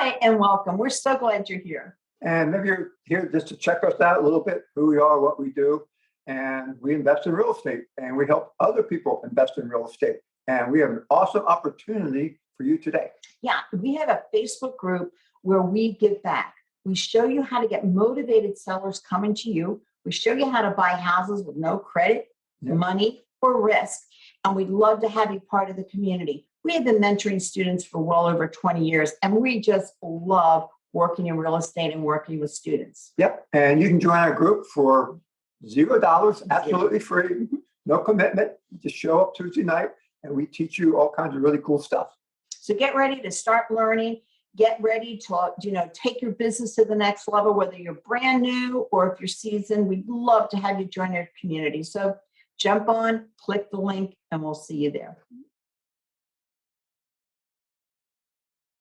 Hi, and welcome. We're so glad you're here. And maybe you're here just to check us out a little bit, who we are, what we do. And we invest in real estate and we help other people invest in real estate. And we have an awesome opportunity for you today. Yeah, we have a Facebook group where we give back. We show you how to get motivated sellers coming to you. We show you how to buy houses with no credit, money, or risk. And we'd love to have you part of the community. We have been mentoring students for well over 20 years, and we just love working in real estate and working with students. Yep. And you can join our group for $0, absolutely free, no commitment. Just show up Tuesday night and we teach you all kinds of really cool stuff. So get ready to start learning. Get ready to, take your business to the next level, whether you're brand new or if you're seasoned. We'd love to have you join our community. So jump on, click the link, and we'll see you there.